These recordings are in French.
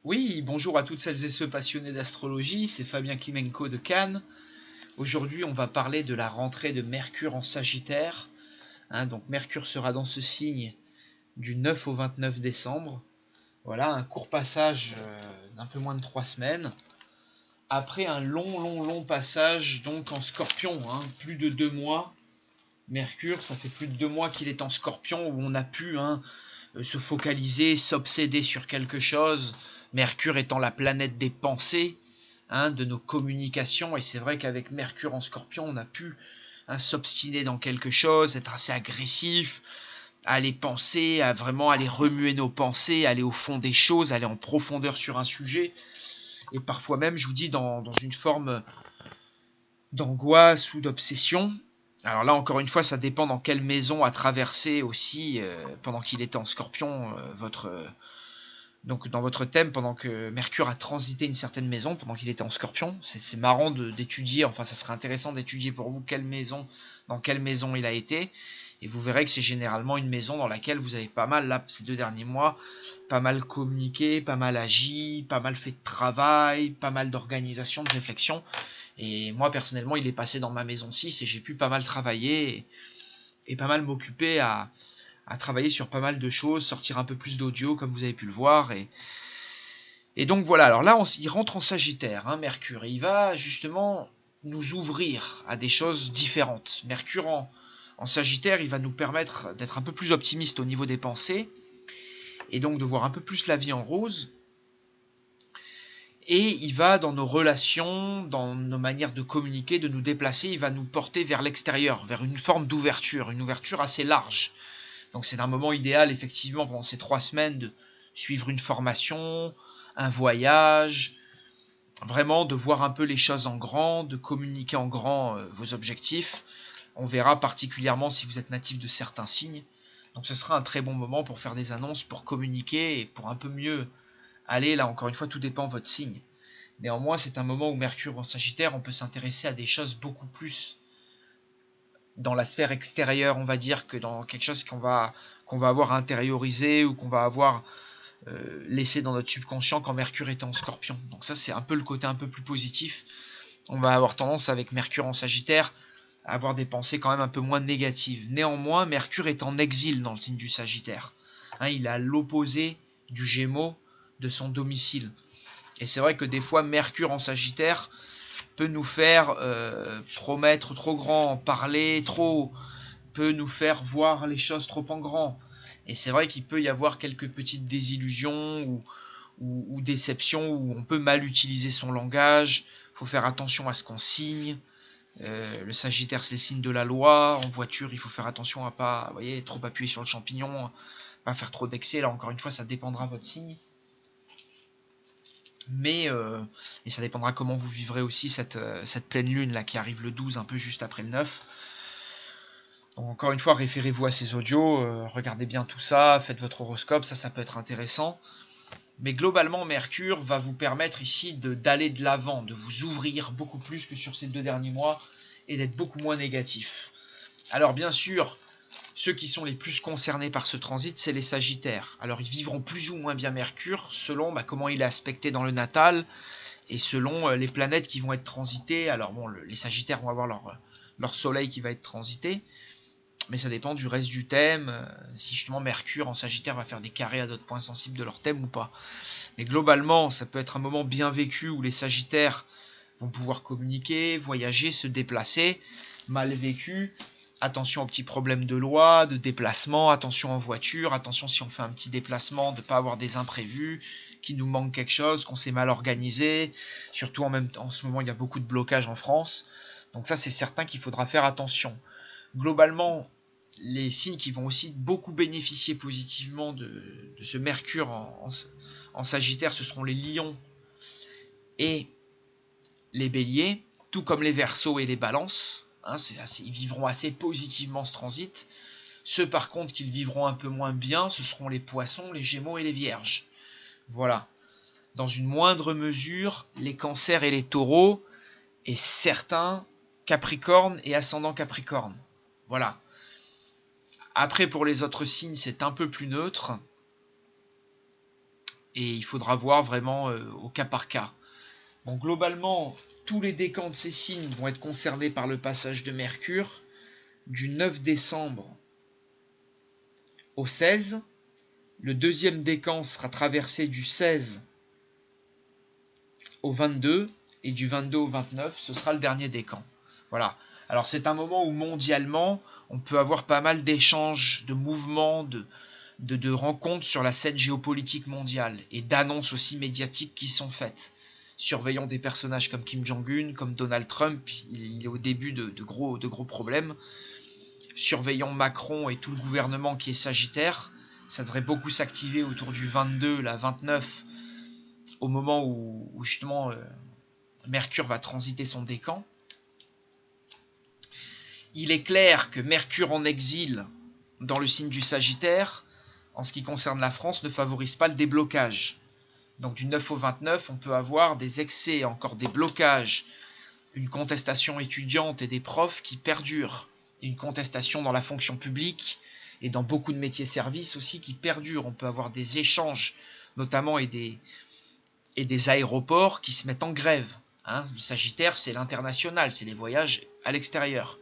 Oui, bonjour à toutes celles et ceux passionnés d'astrologie, c'est Fabien Klimenko de Cannes. Aujourd'hui, on va parler de la rentrée de Mercure en Sagittaire. Donc Mercure sera dans ce signe du 9 au 29 décembre. Voilà, un court passage d'un peu moins de 3 semaines. Après un long passage donc en Scorpion, plus de 2 mois. Mercure, ça fait plus de 2 mois qu'il est en Scorpion où on a pu se focaliser, s'obséder sur quelque chose. Mercure étant la planète des pensées, de nos communications. Et c'est vrai qu'avec Mercure en Scorpion, on a pu s'obstiner dans quelque chose, être assez agressif, aller penser, à vraiment aller remuer nos pensées, aller au fond des choses, aller en profondeur sur un sujet. Et parfois même, je vous dis, dans une forme d'angoisse ou d'obsession. Alors là, encore une fois, ça dépend dans quelle maison a traversé aussi, pendant qu'il était en Scorpion, donc dans votre thème, pendant que Mercure a transité une certaine maison, pendant qu'il était en Scorpion. C'est marrant d'étudier, enfin ça serait intéressant d'étudier pour vous dans quelle maison il a été. Et vous verrez que c'est généralement une maison dans laquelle vous avez pas mal, là, ces 2 derniers mois, pas mal communiqué, pas mal agi, pas mal fait de travail, pas mal d'organisation, de réflexion. Et moi, personnellement, il est passé dans ma maison 6 et j'ai pu pas mal travailler et pas mal m'occuper à travailler sur pas mal de choses, sortir un peu plus d'audio, comme vous avez pu le voir. Et donc voilà, alors là, il rentre en Sagittaire, Mercure. Et il va justement nous ouvrir à des choses différentes. Mercure en Sagittaire, il va nous permettre d'être un peu plus optimiste au niveau des pensées, et donc de voir un peu plus la vie en rose. Et il va, dans nos relations, dans nos manières de communiquer, de nous déplacer, il va nous porter vers l'extérieur, vers une forme d'ouverture, une ouverture assez large. Donc c'est un moment idéal, effectivement, pendant ces 3 semaines, de suivre une formation, un voyage, vraiment de voir un peu les choses en grand, de communiquer en grand vos objectifs. On verra particulièrement si vous êtes natif de certains signes. Donc ce sera un très bon moment pour faire des annonces, pour communiquer et pour un peu mieux aller. Là, encore une fois, tout dépend de votre signe. Néanmoins, c'est un moment où Mercure en Sagittaire, on peut s'intéresser à des choses beaucoup plus dans la sphère extérieure, on va dire, que dans quelque chose qu'on va avoir intériorisé ou qu'on va avoir laissé dans notre subconscient quand Mercure était en Scorpion. Donc ça, c'est un peu le côté un peu plus positif. On va avoir tendance, avec Mercure en Sagittaire, à avoir des pensées quand même un peu moins négatives. Néanmoins, Mercure est en exil dans le signe du Sagittaire. Il est à l'opposé du Gémeaux, de son domicile. Et c'est vrai que des fois, Mercure en Sagittaire peut nous faire promettre trop grand, parler trop, peut nous faire voir les choses trop en grand. Et c'est vrai qu'il peut y avoir quelques petites désillusions ou déceptions où on peut mal utiliser son langage. Il faut faire attention à ce qu'on signe. Le Sagittaire, c'est le signe de la loi. En voiture, il faut faire attention à pas, trop appuyer sur le champignon, pas faire trop d'excès. Là, encore une fois, ça dépendra de votre signe. Mais et ça dépendra comment vous vivrez aussi cette pleine lune là qui arrive le 12, un peu juste après le 9. Donc encore une fois, référez-vous à ces audios, regardez bien tout ça, faites votre horoscope, ça peut être intéressant. Mais globalement, Mercure va vous permettre ici d'aller de l'avant, de vous ouvrir beaucoup plus que sur ces 2 derniers mois et d'être beaucoup moins négatif. Alors bien sûr, ceux qui sont les plus concernés par ce transit, c'est les Sagittaires. Alors ils vivront plus ou moins bien Mercure selon comment il est aspecté dans le natal et selon les planètes qui vont être transitées. Alors bon, les Sagittaires vont avoir leur soleil qui va être transité, mais ça dépend du reste du thème, si justement Mercure en Sagittaire va faire des carrés à d'autres points sensibles de leur thème ou pas. Mais globalement, ça peut être un moment bien vécu où les Sagittaires vont pouvoir communiquer, voyager, se déplacer. Mal vécu, attention aux petits problèmes de loi, de déplacement, attention en voiture, attention si on fait un petit déplacement, de ne pas avoir des imprévus, qu'il nous manque quelque chose, qu'on s'est mal organisé. Surtout en ce moment, il y a beaucoup de blocages en France. Donc ça, c'est certain qu'il faudra faire attention. Globalement, les signes qui vont aussi beaucoup bénéficier positivement de ce Mercure en Sagittaire, ce seront les Lions et les Béliers, tout comme les Verseaux et les Balances. Ils vivront assez positivement ce transit. Ceux par contre qui le vivront un peu moins bien, ce seront les Poissons, les Gémeaux et les Vierges. Voilà. Dans une moindre mesure, les Cancers et les Taureaux, et certains Capricorne et ascendant Capricorne. Voilà. Après, pour les autres signes, c'est un peu plus neutre. et il faudra voir vraiment au cas par cas. Donc globalement, tous les décans de ces signes vont être concernés par le passage de Mercure du 9 décembre au 16. Le deuxième décan sera traversé du 16 au 22 et du 22 au 29, ce sera le dernier décan. Voilà. Alors c'est un moment où mondialement, on peut avoir pas mal d'échanges, de mouvements, de rencontres sur la scène géopolitique mondiale et d'annonces aussi médiatiques qui sont faites. Surveillons des personnages comme Kim Jong-un, comme Donald Trump, il est au début de gros problèmes. Surveillons Macron et tout le gouvernement qui est Sagittaire. Ça devrait beaucoup s'activer autour du 22, la 29, au moment où justement Mercure va transiter son décan. Il est clair que Mercure en exil dans le signe du Sagittaire, en ce qui concerne la France, ne favorise pas le déblocage. Donc du 9 au 29, on peut avoir des excès, encore des blocages, une contestation étudiante et des profs qui perdurent, une contestation dans la fonction publique et dans beaucoup de métiers services aussi qui perdurent. On peut avoir des échanges, notamment et des aéroports qui se mettent en grève. Le Sagittaire, c'est l'international, c'est les voyages à l'extérieur.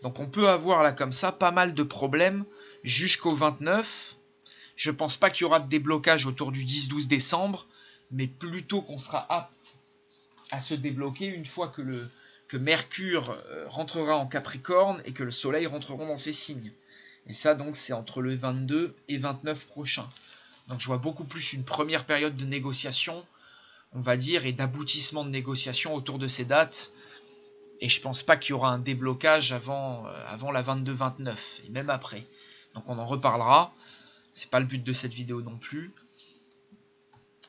Donc on peut avoir là comme ça pas mal de problèmes jusqu'au 29. Je ne pense pas qu'il y aura de déblocage autour du 10-12 décembre, mais plutôt qu'on sera apte à se débloquer une fois que Mercure rentrera en Capricorne et que le Soleil rentrera dans ses signes. Et ça donc c'est entre le 22 et 29 prochain. Donc je vois beaucoup plus une première période de négociation, on va dire, et d'aboutissement de négociation autour de ces dates. Et je pense pas qu'il y aura un déblocage avant la 22-29, et même après. Donc on en reparlera. C'est pas le but de cette vidéo non plus.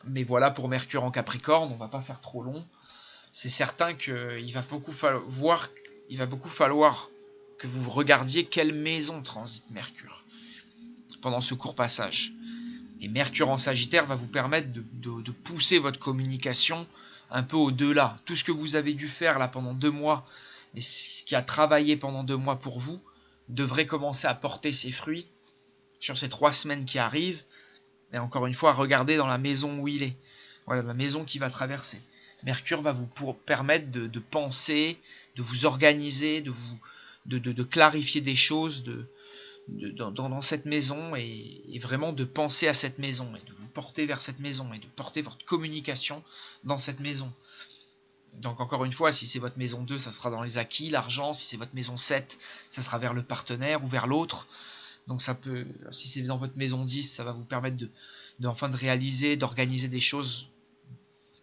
Mais voilà pour Mercure en Capricorne, on va pas faire trop long. C'est certain qu'il va beaucoup falloir que vous regardiez quelle maison transite Mercure pendant ce court passage. Et Mercure en Sagittaire va vous permettre de pousser votre communication un peu au-delà. Tout ce que vous avez dû faire là pendant 2 mois, et ce qui a travaillé pendant 2 mois pour vous, devrait commencer à porter ses fruits sur ces 3 semaines qui arrivent. Et encore une fois, regardez dans la maison où il est. Voilà, la maison qui va traverser. Mercure va vous permettre de penser, de vous organiser, de clarifier des choses dans cette maison et vraiment de penser à cette maison et de vous porter vers cette maison et de porter votre communication dans cette maison. Donc encore une fois, si c'est votre maison 2, ça sera dans les acquis, l'argent. Si c'est votre maison 7, ça sera vers le partenaire ou vers l'autre. Donc ça peut, si c'est dans votre maison 10, ça va vous permettre enfin de réaliser, d'organiser des choses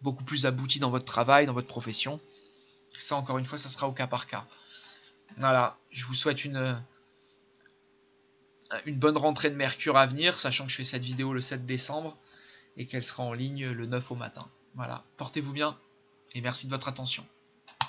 beaucoup plus abouties dans votre travail, dans votre profession. Ça, encore une fois, ça sera au cas par cas. Voilà, je vous souhaite une bonne rentrée de Mercure à venir, sachant que je fais cette vidéo le 7 décembre et qu'elle sera en ligne le 9 au matin. Voilà, portez-vous bien et merci de votre attention.